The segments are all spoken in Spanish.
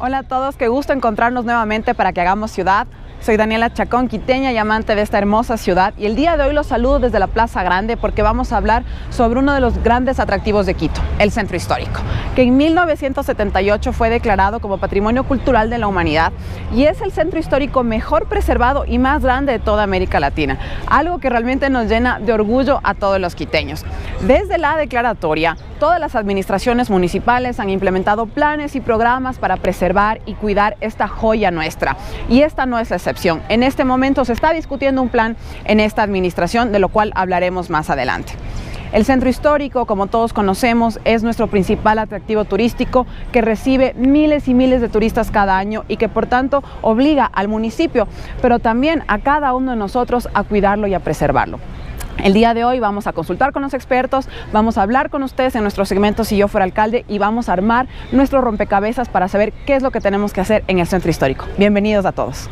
Hola a todos, qué gusto encontrarnos nuevamente para que hagamos ciudad. Soy Daniela Chacón, quiteña y amante de esta hermosa ciudad, y el día de hoy los saludo desde la Plaza Grande porque vamos a hablar sobre uno de los grandes atractivos de Quito, el Centro Histórico, que en 1978 fue declarado como Patrimonio Cultural de la Humanidad y es el centro histórico mejor preservado y más grande de toda América Latina, algo que realmente nos llena de orgullo a todos los quiteños. Desde la declaratoria, todas las administraciones municipales han implementado planes y programas para preservar y cuidar esta joya nuestra, y esta no es la excepción. En este momento se está discutiendo un plan en esta administración, de lo cual hablaremos más adelante. El centro histórico, como todos conocemos, es nuestro principal atractivo turístico que recibe miles y miles de turistas cada año y que por tanto obliga al municipio, pero también a cada uno de nosotros a cuidarlo y a preservarlo. El día de hoy vamos a consultar con los expertos, vamos a hablar con ustedes en nuestro segmento Si yo fuera alcalde y vamos a armar nuestro rompecabezas para saber qué es lo que tenemos que hacer en el centro histórico. Bienvenidos a todos.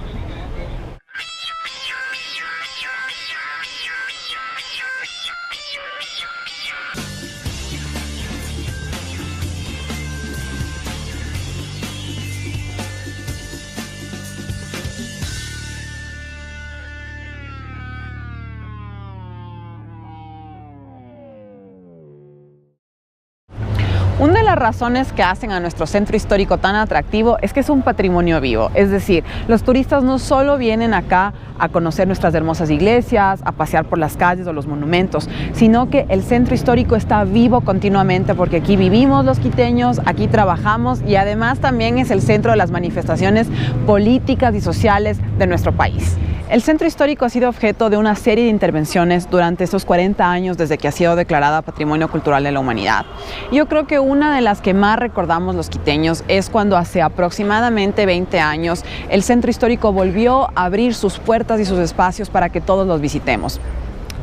Una de las razones que hacen a nuestro centro histórico tan atractivo es que es un patrimonio vivo, es decir, los turistas no solo vienen acá a conocer nuestras hermosas iglesias, a pasear por las calles o los monumentos, sino que el centro histórico está vivo continuamente porque aquí vivimos los quiteños, aquí trabajamos y además también es el centro de las manifestaciones políticas y sociales de nuestro país. El centro histórico ha sido objeto de una serie de intervenciones durante estos 40 años desde que ha sido declarada Patrimonio Cultural de la Humanidad. Yo creo que una de las que más recordamos los quiteños es cuando hace aproximadamente 20 años el centro histórico volvió a abrir sus puertas y sus espacios para que todos los visitemos.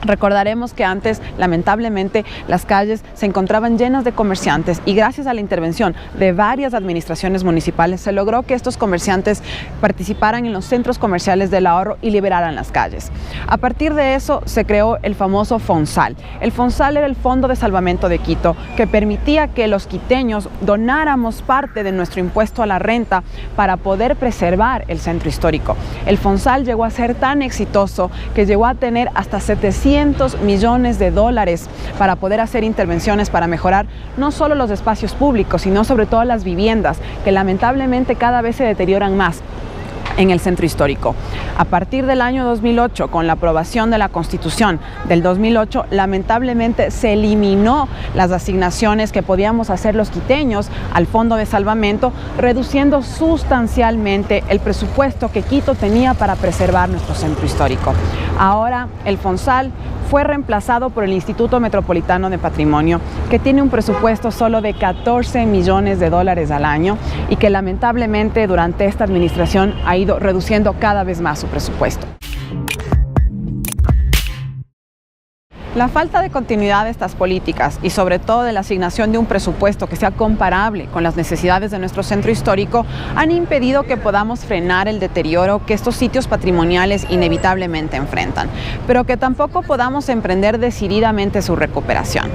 Recordaremos que antes, lamentablemente, las calles se encontraban llenas de comerciantes y gracias a la intervención de varias administraciones municipales se logró que estos comerciantes participaran en los centros comerciales del ahorro y liberaran las calles. A partir de eso se creó el famoso FONSAL. El FONSAL era el Fondo de Salvamento de Quito, que permitía que los quiteños donáramos parte de nuestro impuesto a la renta para poder preservar el centro histórico. El FONSAL llegó a ser tan exitoso que llegó a tener hasta 700 millones de dólares para poder hacer intervenciones para mejorar no solo los espacios públicos, sino sobre todo las viviendas, que lamentablemente cada vez se deterioran más en el centro histórico. A partir del año 2008, con la aprobación de la Constitución del 2008, lamentablemente se eliminó las asignaciones que podíamos hacer los quiteños al Fondo de Salvamento, reduciendo sustancialmente el presupuesto que Quito tenía para preservar nuestro centro histórico. Ahora el FONSAL fue reemplazado por el Instituto Metropolitano de Patrimonio, que tiene un presupuesto solo de 14 millones de dólares al año y que lamentablemente durante esta administración ha ido reduciendo cada vez más su presupuesto. La falta de continuidad de estas políticas y sobre todo de la asignación de un presupuesto que sea comparable con las necesidades de nuestro centro histórico han impedido que podamos frenar el deterioro que estos sitios patrimoniales inevitablemente enfrentan, pero que tampoco podamos emprender decididamente su recuperación.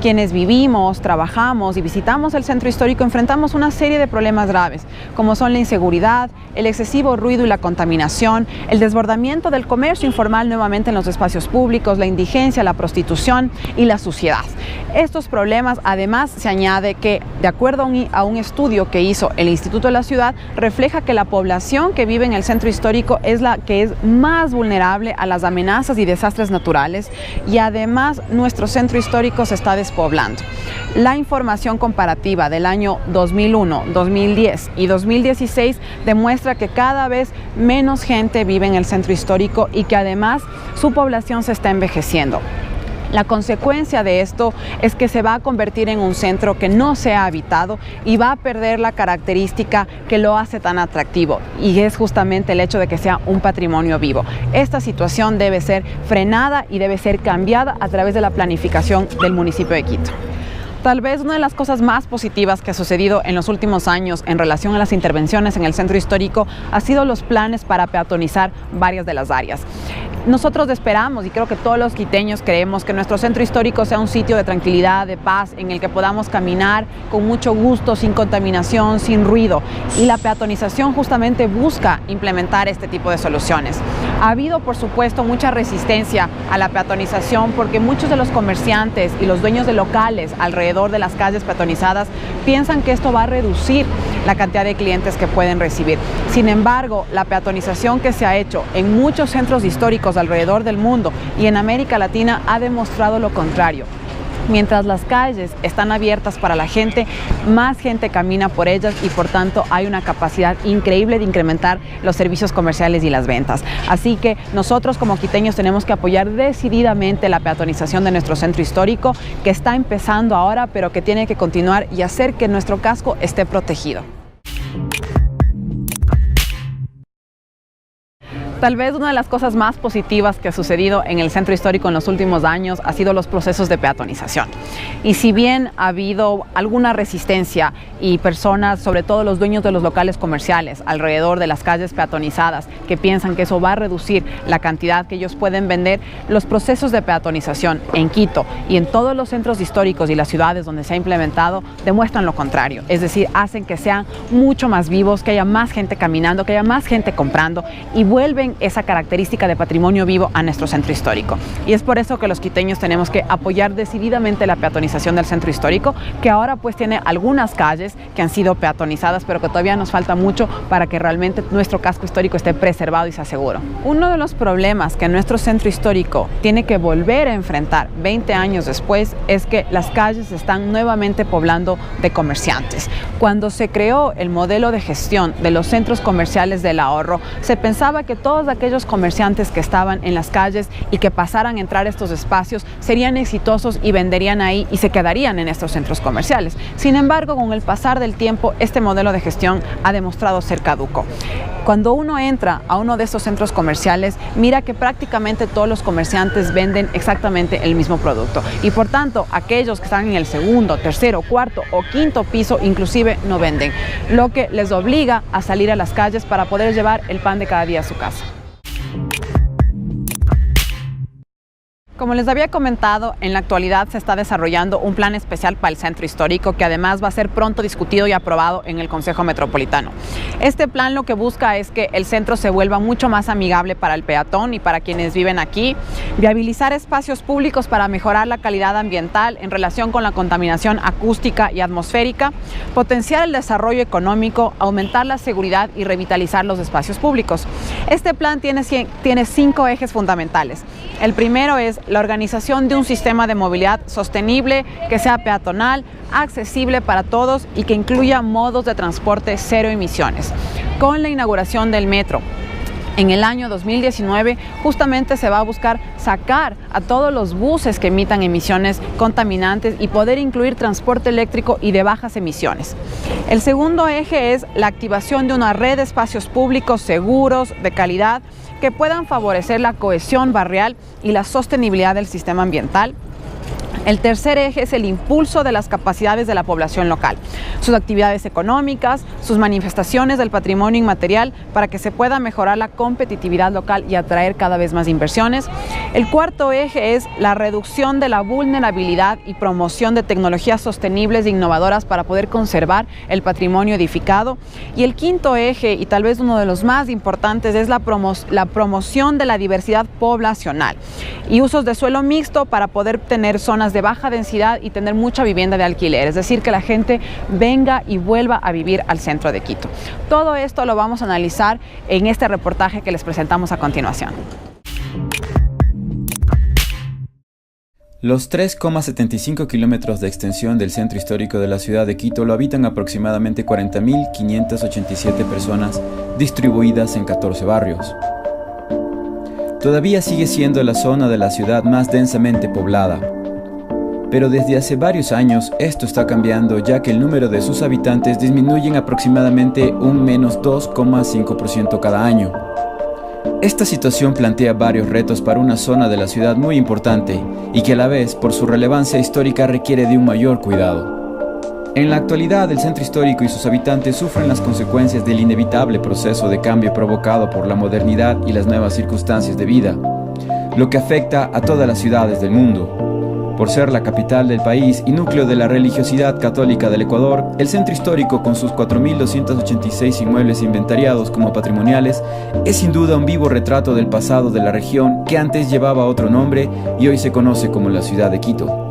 Quienes vivimos, trabajamos y visitamos el centro histórico enfrentamos una serie de problemas graves, como son la inseguridad, el excesivo ruido y la contaminación, el desbordamiento del comercio informal nuevamente en los espacios públicos, la indigencia, la prostitución y la suciedad. Estos problemas además se añade que, de acuerdo a un estudio que hizo el Instituto de la Ciudad, refleja que la población que vive en el centro histórico es la que es más vulnerable a las amenazas y desastres naturales y además nuestro centro histórico se está despoblando. La información comparativa del año 2001, 2010 y 2016 demuestra que cada vez menos gente vive en el centro histórico y que además su población se está envejeciendo. La consecuencia de esto es que se va a convertir en un centro que no sea habitado y va a perder la característica que lo hace tan atractivo, y es justamente el hecho de que sea un patrimonio vivo. Esta situación debe ser frenada y debe ser cambiada a través de la planificación del municipio de Quito. Tal vez una de las cosas más positivas que ha sucedido en los últimos años en relación a las intervenciones en el centro histórico ha sido los planes para peatonizar varias de las áreas. Nosotros esperamos, y creo que todos los quiteños creemos, que nuestro centro histórico sea un sitio de tranquilidad, de paz, en el que podamos caminar con mucho gusto, sin contaminación, sin ruido. Y la peatonización justamente busca implementar este tipo de soluciones. Ha habido, por supuesto, mucha resistencia a la peatonización porque muchos de los comerciantes y los dueños de locales alrededor de las calles peatonizadas piensan que esto va a reducir la cantidad de clientes que pueden recibir. Sin embargo, la peatonización que se ha hecho en muchos centros históricos alrededor del mundo y en América Latina ha demostrado lo contrario. Mientras las calles están abiertas para la gente, más gente camina por ellas y por tanto hay una capacidad increíble de incrementar los servicios comerciales y las ventas. Así que nosotros como quiteños tenemos que apoyar decididamente la peatonización de nuestro centro histórico, que está empezando ahora, pero que tiene que continuar y hacer que nuestro casco esté protegido. Tal vez una de las cosas más positivas que ha sucedido en el centro histórico en los últimos años ha sido los procesos de peatonización. Y si bien ha habido alguna resistencia y personas, sobre todo los dueños de los locales comerciales alrededor de las calles peatonizadas, que piensan que eso va a reducir la cantidad que ellos pueden vender, los procesos de peatonización en Quito y en todos los centros históricos y las ciudades donde se ha implementado demuestran lo contrario. Es decir, hacen que sean mucho más vivos, que haya más gente caminando, que haya más gente comprando y vuelven esa característica de patrimonio vivo a nuestro centro histórico. Y es por eso que los quiteños tenemos que apoyar decididamente la peatonización del centro histórico, que ahora pues tiene algunas calles que han sido peatonizadas, pero que todavía nos falta mucho para que realmente nuestro casco histórico esté preservado y sea seguro. Uno de los problemas que nuestro centro histórico tiene que volver a enfrentar 20 años después es que las calles se están nuevamente poblando de comerciantes. Cuando se creó el modelo de gestión de los centros comerciales del ahorro, se pensaba que todos aquellos comerciantes que estaban en las calles y que pasaran a entrar a estos espacios serían exitosos y venderían ahí y se quedarían en estos centros comerciales. Sin embargo, con el pasar del tiempo, este modelo de gestión ha demostrado ser caduco. Cuando uno entra a uno de estos centros comerciales, mira que prácticamente todos los comerciantes venden exactamente el mismo producto y por tanto aquellos que están en el segundo, tercero, cuarto o quinto piso inclusive no venden, lo que les obliga a salir a las calles para poder llevar el pan de cada día a su casa. Como les había comentado, en la actualidad se está desarrollando un plan especial para el centro histórico que además va a ser pronto discutido y aprobado en el Consejo Metropolitano. Este plan lo que busca es que el centro se vuelva mucho más amigable para el peatón y para quienes viven aquí, viabilizar espacios públicos para mejorar la calidad ambiental en relación con la contaminación acústica y atmosférica, potenciar el desarrollo económico, aumentar la seguridad y revitalizar los espacios públicos. Este plan tiene 5 ejes fundamentales. El primero es la organización de un sistema de movilidad sostenible que sea peatonal, accesible para todos y que incluya modos de transporte cero emisiones. Con la inauguración del metro en el año 2019, justamente se va a buscar sacar a todos los buses que emitan emisiones contaminantes y poder incluir transporte eléctrico y de bajas emisiones. El segundo eje es la activación de una red de espacios públicos seguros, de calidad, que puedan favorecer la cohesión barrial y la sostenibilidad del sistema ambiental. El tercer eje es el impulso de las capacidades de la población local, sus actividades económicas, sus manifestaciones del patrimonio inmaterial para que se pueda mejorar la competitividad local y atraer cada vez más inversiones. El cuarto eje es la reducción de la vulnerabilidad y promoción de tecnologías sostenibles e innovadoras para poder conservar el patrimonio edificado. Y el quinto eje, y tal vez uno de los más importantes, es la promoción de la diversidad poblacional y usos de suelo mixto para poder tener zonas de baja densidad y tener mucha vivienda de alquiler, es decir, que la gente venga y vuelva a vivir al centro de Quito. Todo esto lo vamos a analizar en este reportaje que les presentamos a continuación. Los 3,75 kilómetros de extensión del centro histórico de la ciudad de Quito lo habitan aproximadamente 40.587 personas distribuidas en 14 barrios. Todavía sigue siendo la zona de la ciudad más densamente poblada. Pero desde hace varios años esto está cambiando, ya que el número de sus habitantes disminuye aproximadamente un menos 2,5% cada año. Esta situación plantea varios retos para una zona de la ciudad muy importante y que a la vez, por su relevancia histórica, requiere de un mayor cuidado. En la actualidad, el centro histórico y sus habitantes sufren las consecuencias del inevitable proceso de cambio provocado por la modernidad y las nuevas circunstancias de vida, lo que afecta a todas las ciudades del mundo. Por ser la capital del país y núcleo de la religiosidad católica del Ecuador, el centro histórico, con sus 4.286 inmuebles inventariados como patrimoniales, es sin duda un vivo retrato del pasado de la región que antes llevaba otro nombre y hoy se conoce como la ciudad de Quito.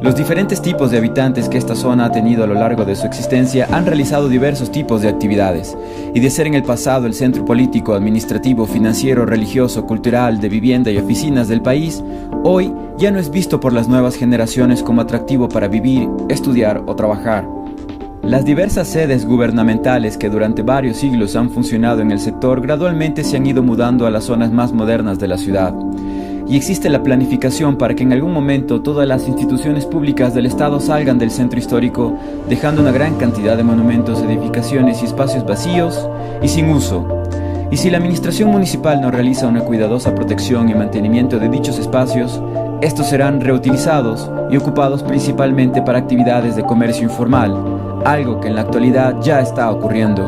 Los diferentes tipos de habitantes que esta zona ha tenido a lo largo de su existencia han realizado diversos tipos de actividades, y de ser en el pasado el centro político, administrativo, financiero, religioso, cultural, de vivienda y oficinas del país, hoy ya no es visto por las nuevas generaciones como atractivo para vivir, estudiar o trabajar. Las diversas sedes gubernamentales que durante varios siglos han funcionado en el sector gradualmente se han ido mudando a las zonas más modernas de la ciudad. Y existe la planificación para que en algún momento todas las instituciones públicas del Estado salgan del centro histórico, dejando una gran cantidad de monumentos, edificaciones y espacios vacíos y sin uso. Y si la administración municipal no realiza una cuidadosa protección y mantenimiento de dichos espacios, estos serán reutilizados y ocupados principalmente para actividades de comercio informal, algo que en la actualidad ya está ocurriendo.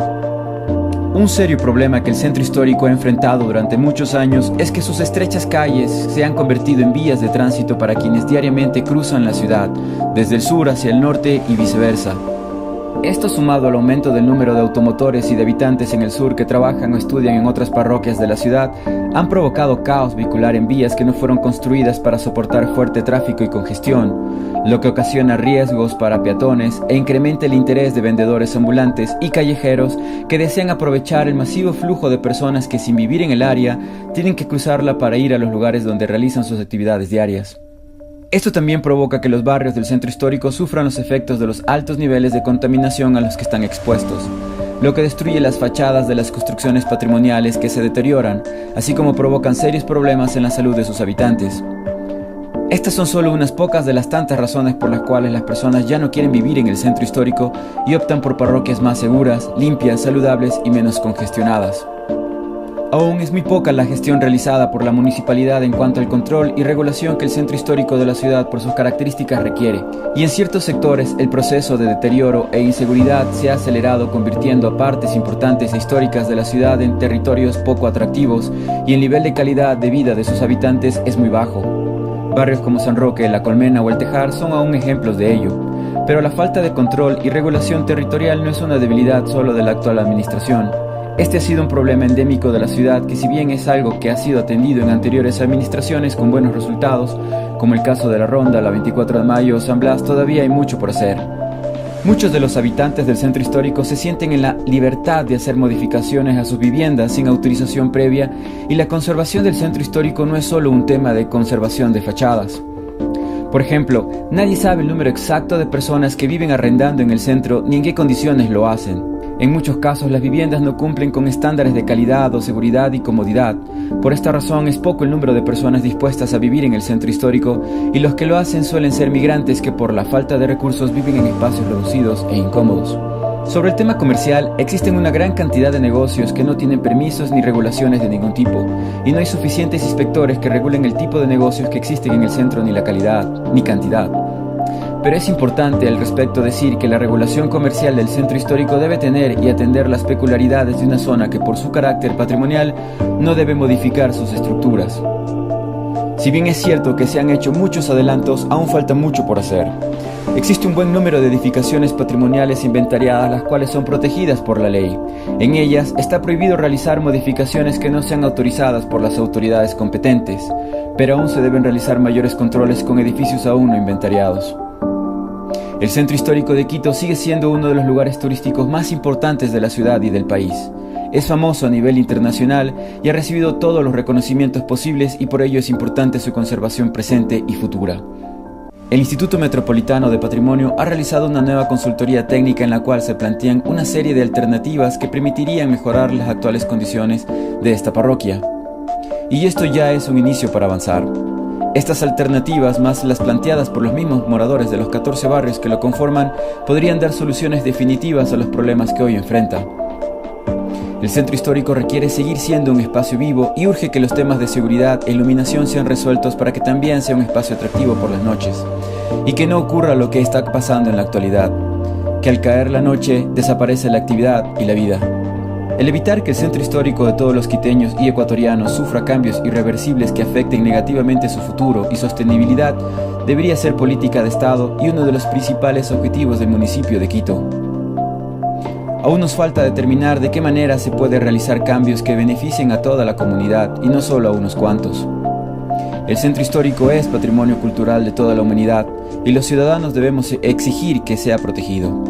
Un serio problema que el centro histórico ha enfrentado durante muchos años es que sus estrechas calles se han convertido en vías de tránsito para quienes diariamente cruzan la ciudad, desde el sur hacia el norte y viceversa. Esto, sumado al aumento del número de automotores y de habitantes en el sur que trabajan o estudian en otras parroquias de la ciudad, han provocado caos vehicular en vías que no fueron construidas para soportar fuerte tráfico y congestión, lo que ocasiona riesgos para peatones e incrementa el interés de vendedores ambulantes y callejeros que desean aprovechar el masivo flujo de personas que, sin vivir en el área, tienen que cruzarla para ir a los lugares donde realizan sus actividades diarias. Esto también provoca que los barrios del centro histórico sufran los efectos de los altos niveles de contaminación a los que están expuestos, lo que destruye las fachadas de las construcciones patrimoniales que se deterioran, así como provocan serios problemas en la salud de sus habitantes. Estas son solo unas pocas de las tantas razones por las cuales las personas ya no quieren vivir en el centro histórico y optan por parroquias más seguras, limpias, saludables y menos congestionadas. Aún es muy poca la gestión realizada por la municipalidad en cuanto al control y regulación que el centro histórico de la ciudad por sus características requiere, y en ciertos sectores el proceso de deterioro e inseguridad se ha acelerado, convirtiendo a partes importantes e históricas de la ciudad en territorios poco atractivos, y el nivel de calidad de vida de sus habitantes es muy bajo. Barrios como San Roque, La Colmena o El Tejar son aún ejemplos de ello, pero la falta de control y regulación territorial no es una debilidad solo de la actual administración. Este ha sido un problema endémico de la ciudad que, si bien es algo que ha sido atendido en anteriores administraciones con buenos resultados, como el caso de La Ronda, la 24 de Mayo o San Blas, todavía hay mucho por hacer. Muchos de los habitantes del centro histórico se sienten en la libertad de hacer modificaciones a sus viviendas sin autorización previa, y la conservación del centro histórico no es solo un tema de conservación de fachadas. Por ejemplo, nadie sabe el número exacto de personas que viven arrendando en el centro ni en qué condiciones lo hacen. En muchos casos las viviendas no cumplen con estándares de calidad o seguridad y comodidad. Por esta razón es poco el número de personas dispuestas a vivir en el centro histórico, y los que lo hacen suelen ser migrantes que por la falta de recursos viven en espacios reducidos e incómodos. Sobre el tema comercial, existen una gran cantidad de negocios que no tienen permisos ni regulaciones de ningún tipo, y no hay suficientes inspectores que regulen el tipo de negocios que existen en el centro, ni la calidad, ni cantidad. Pero es importante al respecto decir que la regulación comercial del centro histórico debe tener y atender las peculiaridades de una zona que, por su carácter patrimonial, no debe modificar sus estructuras. Si bien es cierto que se han hecho muchos adelantos, aún falta mucho por hacer. Existe un buen número de edificaciones patrimoniales inventariadas, las cuales son protegidas por la ley. En ellas está prohibido realizar modificaciones que no sean autorizadas por las autoridades competentes, pero aún se deben realizar mayores controles con edificios aún no inventariados. El centro histórico de Quito sigue siendo uno de los lugares turísticos más importantes de la ciudad y del país. Es famoso a nivel internacional y ha recibido todos los reconocimientos posibles, y por ello es importante su conservación presente y futura. El Instituto Metropolitano de Patrimonio ha realizado una nueva consultoría técnica en la cual se plantean una serie de alternativas que permitirían mejorar las actuales condiciones de esta parroquia. Y esto ya es un inicio para avanzar. Estas alternativas, más las planteadas por los mismos moradores de los 14 barrios que lo conforman, podrían dar soluciones definitivas a los problemas que hoy enfrenta. El centro histórico requiere seguir siendo un espacio vivo y urge que los temas de seguridad e iluminación sean resueltos para que también sea un espacio atractivo por las noches y que no ocurra lo que está pasando en la actualidad, que al caer la noche desaparece la actividad y la vida. El evitar que el centro histórico de todos los quiteños y ecuatorianos sufra cambios irreversibles que afecten negativamente su futuro y sostenibilidad debería ser política de Estado y uno de los principales objetivos del municipio de Quito. Aún nos falta determinar de qué manera se puede realizar cambios que beneficien a toda la comunidad y no solo a unos cuantos. El centro histórico es patrimonio cultural de toda la humanidad y los ciudadanos debemos exigir que sea protegido.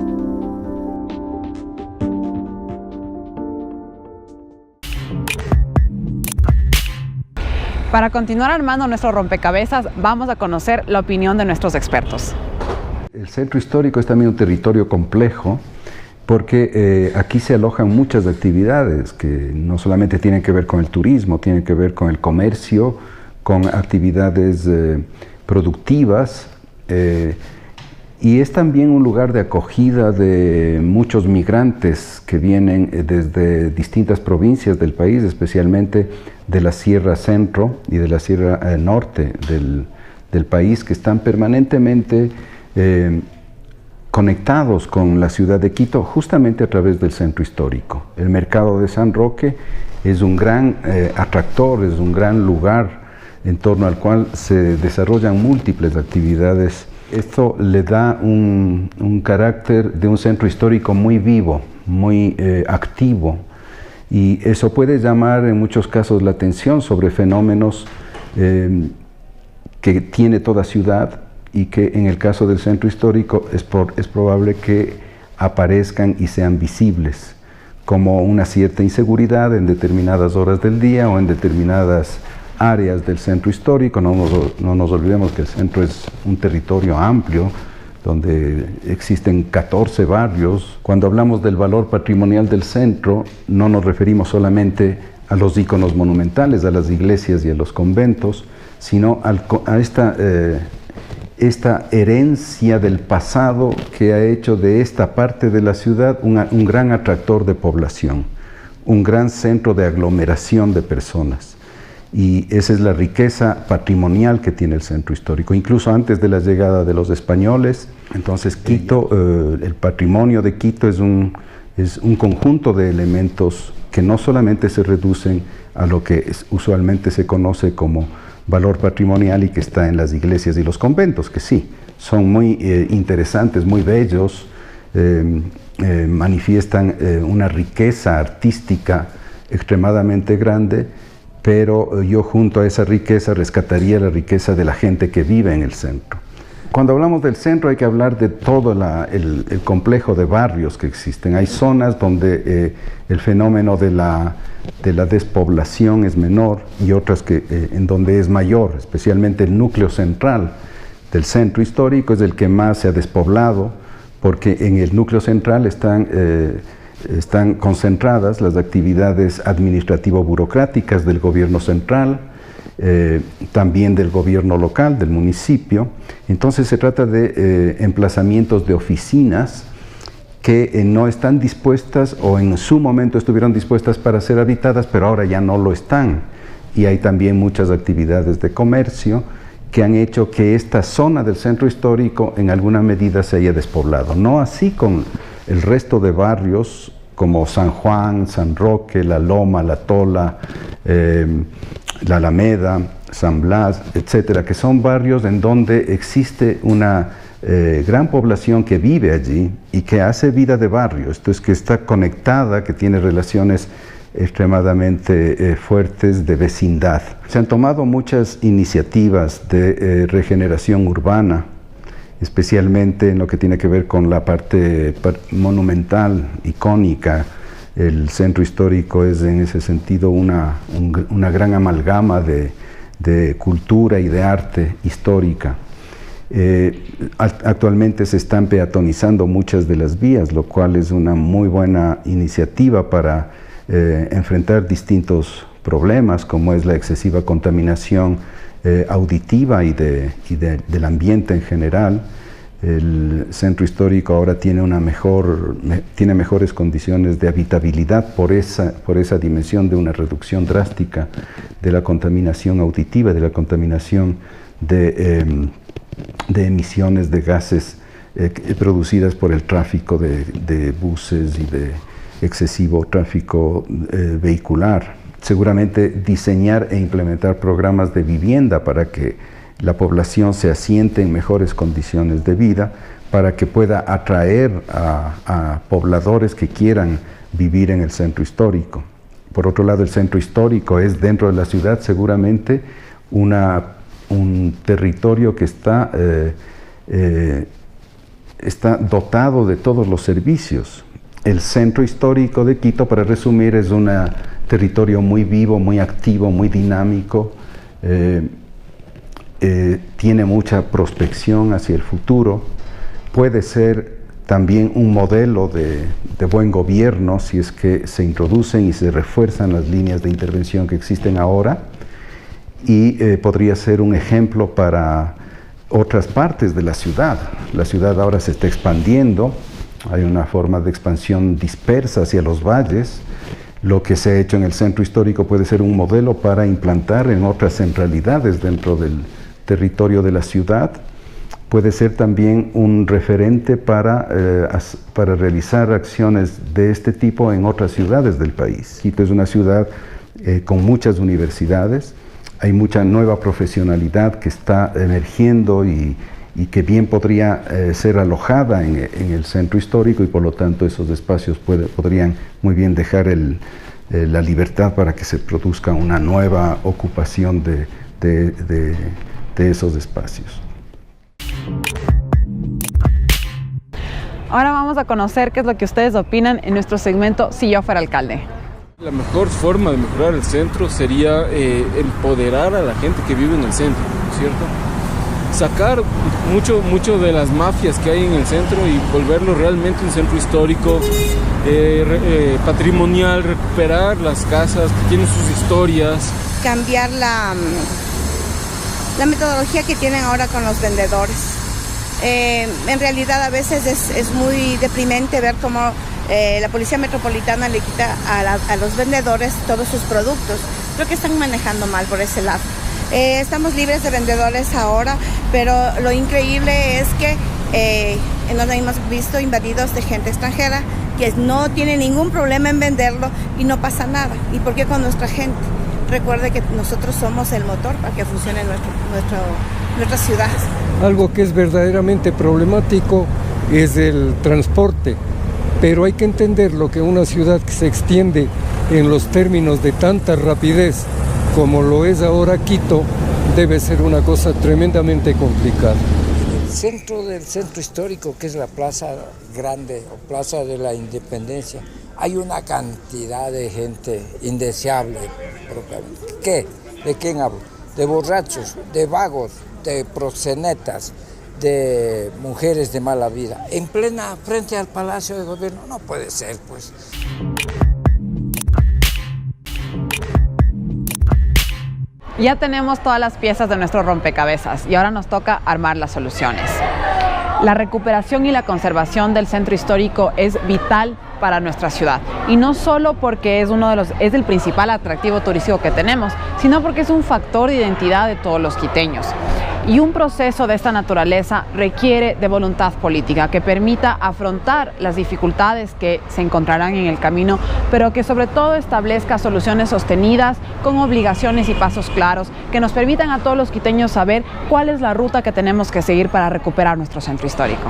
Para continuar armando nuestro rompecabezas, vamos a conocer la opinión de nuestros expertos. El centro histórico es también un territorio complejo porque aquí se alojan muchas actividades que no solamente tienen que ver con el turismo, tienen que ver con el comercio, con actividades productivas, y es también un lugar de acogida de muchos migrantes que vienen desde distintas provincias del país, especialmente de la Sierra Centro y de la Sierra Norte del país, que están permanentemente conectados con la ciudad de Quito justamente a través del centro histórico. El mercado de San Roque es un gran atractor, es un gran lugar en torno al cual se desarrollan múltiples actividades. Esto le da un carácter de un centro histórico muy vivo, muy activo, y eso puede llamar en muchos casos la atención sobre fenómenos que tiene toda ciudad y que en el caso del centro histórico es probable que aparezcan y sean visibles, como una cierta inseguridad en determinadas horas del día o en determinadas áreas del centro histórico. No nos olvidemos que el centro es un territorio amplio donde existen 14 barrios. Cuando hablamos del valor patrimonial del centro, no nos referimos solamente a los íconos monumentales, a las iglesias y a los conventos, sino a esta herencia del pasado que ha hecho de esta parte de la ciudad un gran atractor de población, un gran centro de aglomeración de personas. Y esa es la riqueza patrimonial que tiene el centro histórico, incluso antes de la llegada de los españoles. Entonces Quito, el patrimonio de Quito es un conjunto de elementos que no solamente se reducen a lo que usualmente se conoce como valor patrimonial y que está en las iglesias y los conventos, que sí, son muy interesantes, muy bellos, manifiestan una riqueza artística extremadamente grande, pero yo junto a esa riqueza rescataría la riqueza de la gente que vive en el centro. Cuando hablamos del centro hay que hablar de todo el complejo de barrios que existen. Hay zonas donde el fenómeno de la despoblación es menor y otras en donde es mayor, especialmente el núcleo central del centro histórico es el que más se ha despoblado, porque en el núcleo central están concentradas las actividades administrativo-burocráticas del gobierno central, también del gobierno local, del municipio. Entonces se trata de emplazamientos de oficinas que no están dispuestas o en su momento estuvieron dispuestas para ser habitadas, pero ahora ya no lo están. Y hay también muchas actividades de comercio que han hecho que esta zona del centro histórico en alguna medida se haya despoblado. No así con el resto de barrios como San Juan, San Roque, La Loma, La Tola, La Alameda, San Blas, etcétera, que son barrios en donde existe una gran población que vive allí y que hace vida de barrio, esto es que está conectada, que tiene relaciones extremadamente fuertes de vecindad. Se han tomado muchas iniciativas de regeneración urbana, especialmente en lo que tiene que ver con la parte monumental, icónica. El centro histórico es en ese sentido una gran amalgama de cultura y de arte histórica. Actualmente se están peatonizando muchas de las vías, lo cual es una muy buena iniciativa para enfrentar distintos problemas, como es la excesiva contaminación auditiva y del ambiente en general. El centro histórico ahora tiene tiene mejores condiciones de habitabilidad por esa dimensión de una reducción drástica de la contaminación auditiva, de la contaminación de emisiones de gases producidas por el tráfico de buses y de excesivo tráfico vehicular. Seguramente diseñar e implementar programas de vivienda para que la población se asiente en mejores condiciones de vida, para que pueda atraer a pobladores que quieran vivir en el centro histórico. Por otro lado, el centro histórico es dentro de la ciudad seguramente un territorio que está dotado de todos los servicios. El centro histórico de Quito, para resumir, es un territorio muy vivo, muy activo, muy dinámico. Tiene mucha prospección hacia el futuro, puede ser también un modelo de buen gobierno si es que se introducen y se refuerzan las líneas de intervención que existen ahora, y podría ser un ejemplo para otras partes de la ciudad. La ciudad ahora se está expandiendo, hay una forma de expansión dispersa hacia los valles. Lo que se ha hecho en el centro histórico puede ser un modelo para implantar en otras centralidades dentro del territorio de la ciudad. Puede ser también un referente para realizar acciones de este tipo en otras ciudades del país. Quito es una ciudad con muchas universidades, hay mucha nueva profesionalidad que está emergiendo y que bien podría ser alojada en el centro histórico, y por lo tanto esos espacios podrían muy bien dejar la libertad para que se produzca una nueva ocupación de esos espacios. Ahora vamos a conocer qué es lo que ustedes opinan en nuestro segmento Si yo fuera alcalde. La mejor forma de mejorar el centro sería empoderar a la gente que vive en el centro, ¿cierto? Sacar mucho de las mafias que hay en el centro y volverlo realmente un centro histórico, patrimonial, recuperar las casas que tienen sus historias. Cambiar la metodología que tienen ahora con los vendedores. En realidad a veces es muy deprimente ver cómo la Policía Metropolitana le quita a los vendedores todos sus productos. Creo que están manejando mal por ese lado. Estamos libres de vendedores ahora, pero lo increíble es que nos hemos visto invadidos de gente extranjera que no tiene ningún problema en venderlo y no pasa nada. ¿Y por qué con nuestra gente? Recuerde que nosotros somos el motor para que funcione nuestra ciudad. Algo que es verdaderamente problemático es el transporte, pero hay que entender lo que una ciudad que se extiende en los términos de tanta rapidez como lo es ahora Quito, debe ser una cosa tremendamente complicada. El centro del centro histórico, que es la Plaza Grande o Plaza de la Independencia, hay una cantidad de gente indeseable. ¿Qué? ¿De quién hablo? De borrachos, de vagos, de proxenetas, de mujeres de mala vida. En plena frente al Palacio de Gobierno, no puede ser, pues. Ya tenemos todas las piezas de nuestro rompecabezas y ahora nos toca armar las soluciones. La recuperación y la conservación del centro histórico es vital para nuestra ciudad, y no solo porque es el principal atractivo turístico que tenemos, sino porque es un factor de identidad de todos los quiteños. Y un proceso de esta naturaleza requiere de voluntad política que permita afrontar las dificultades que se encontrarán en el camino, pero que sobre todo establezca soluciones sostenidas con obligaciones y pasos claros que nos permitan a todos los quiteños saber cuál es la ruta que tenemos que seguir para recuperar nuestro centro histórico.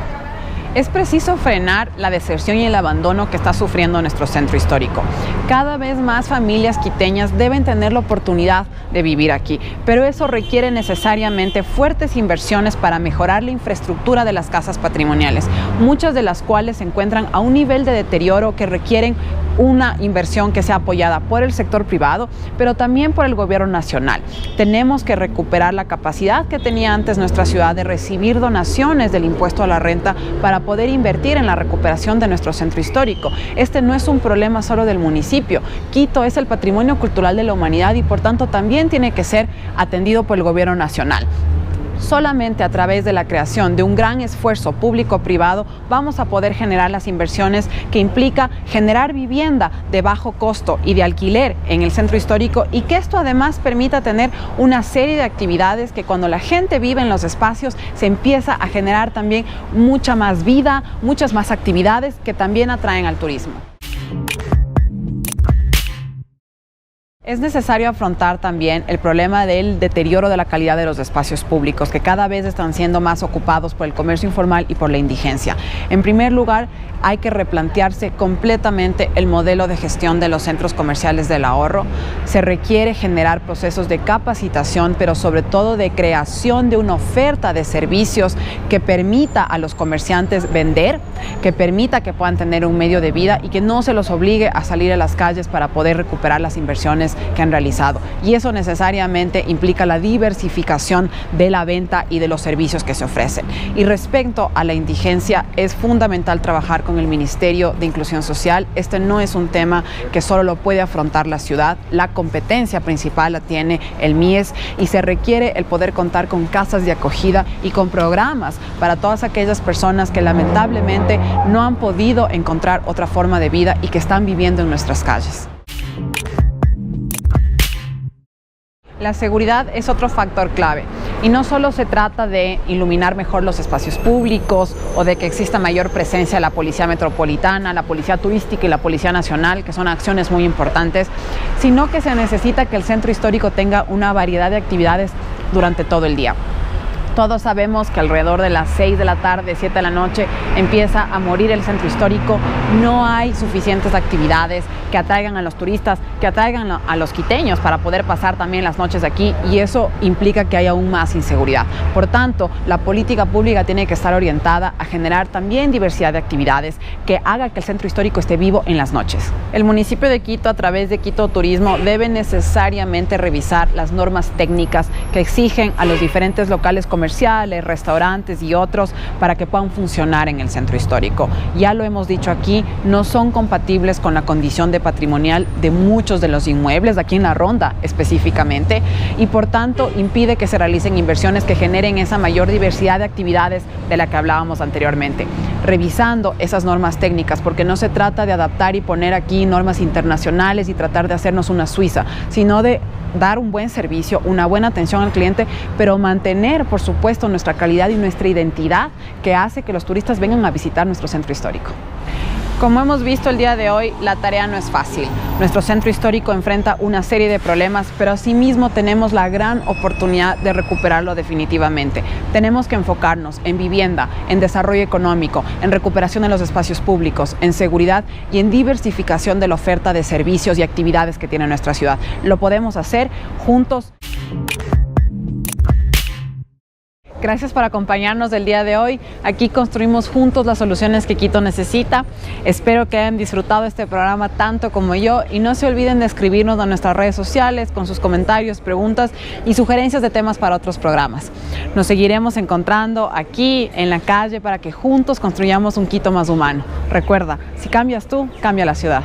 Es preciso frenar la deserción y el abandono que está sufriendo nuestro centro histórico. Cada vez más familias quiteñas deben tener la oportunidad de vivir aquí, pero eso requiere necesariamente fuertes inversiones para mejorar la infraestructura de las casas patrimoniales, muchas de las cuales se encuentran a un nivel de deterioro que requieren una inversión que sea apoyada por el sector privado, pero también por el gobierno nacional. Tenemos que recuperar la capacidad que tenía antes nuestra ciudad de recibir donaciones del impuesto a la renta para poder invertir en la recuperación de nuestro centro histórico. Este no es un problema solo del municipio. Quito es el patrimonio cultural de la humanidad y por tanto también tiene que ser atendido por el gobierno nacional. Solamente a través de la creación de un gran esfuerzo público-privado vamos a poder generar las inversiones que implica generar vivienda de bajo costo y de alquiler en el centro histórico, y que esto además permita tener una serie de actividades que cuando la gente vive en los espacios se empieza a generar también mucha más vida, muchas más actividades que también atraen al turismo. Es necesario afrontar también el problema del deterioro de la calidad de los espacios públicos, que cada vez están siendo más ocupados por el comercio informal y por la indigencia. En primer lugar, hay que replantearse completamente el modelo de gestión de los centros comerciales del ahorro. Se requiere generar procesos de capacitación, pero sobre todo de creación de una oferta de servicios que permita a los comerciantes vender, que permita que puedan tener un medio de vida y que no se los obligue a salir a las calles para poder recuperar las inversiones que han realizado. Y eso necesariamente implica la diversificación de la venta y de los servicios que se ofrecen. Y respecto a la indigencia, es fundamental trabajar con el Ministerio de Inclusión Social. Este no es un tema que solo lo puede afrontar la ciudad. La competencia principal la tiene el MIES y se requiere el poder contar con casas de acogida y con programas para todas aquellas personas que lamentablemente no han podido encontrar otra forma de vida y que están viviendo en nuestras calles. La seguridad es otro factor clave y no solo se trata de iluminar mejor los espacios públicos o de que exista mayor presencia de la Policía Metropolitana, la Policía Turística y la Policía Nacional, que son acciones muy importantes, sino que se necesita que el centro histórico tenga una variedad de actividades durante todo el día. Todos sabemos que alrededor de las 6 de la tarde, 7 de la noche, empieza a morir el centro histórico. No hay suficientes actividades que atraigan a los turistas, que atraigan a los quiteños para poder pasar también las noches aquí, y eso implica que hay aún más inseguridad. Por tanto, la política pública tiene que estar orientada a generar también diversidad de actividades que haga que el centro histórico esté vivo en las noches. El municipio de Quito, a través de Quito Turismo, debe necesariamente revisar las normas técnicas que exigen a los diferentes locales comerciales, restaurantes y otros para que puedan funcionar en el centro histórico. Ya lo hemos dicho aquí, no son compatibles con la condición de patrimonial de muchos de los inmuebles, aquí en la Ronda específicamente, y por tanto impide que se realicen inversiones que generen esa mayor diversidad de actividades de la que hablábamos anteriormente. Revisando esas normas técnicas, porque no se trata de adaptar y poner aquí normas internacionales y tratar de hacernos una Suiza, sino de dar un buen servicio, una buena atención al cliente, pero mantener, por supuesto, nuestra calidad y nuestra identidad que hace que los turistas vengan a visitar nuestro centro histórico. Como hemos visto el día de hoy, la tarea no es fácil. Nuestro centro histórico enfrenta una serie de problemas, pero asimismo tenemos la gran oportunidad de recuperarlo definitivamente. Tenemos que enfocarnos en vivienda, en desarrollo económico, en recuperación de los espacios públicos, en seguridad y en diversificación de la oferta de servicios y actividades que tiene nuestra ciudad. Lo podemos hacer juntos. Gracias por acompañarnos el día de hoy. Aquí construimos juntos las soluciones que Quito necesita. Espero que hayan disfrutado este programa tanto como yo y no se olviden de escribirnos a nuestras redes sociales con sus comentarios, preguntas y sugerencias de temas para otros programas. Nos seguiremos encontrando aquí en la calle para que juntos construyamos un Quito más humano. Recuerda, si cambias tú, cambia la ciudad.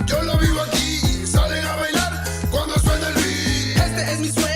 Yo lo vivo aquí, salen a bailar cuando suena el beat. Este es mi sueño.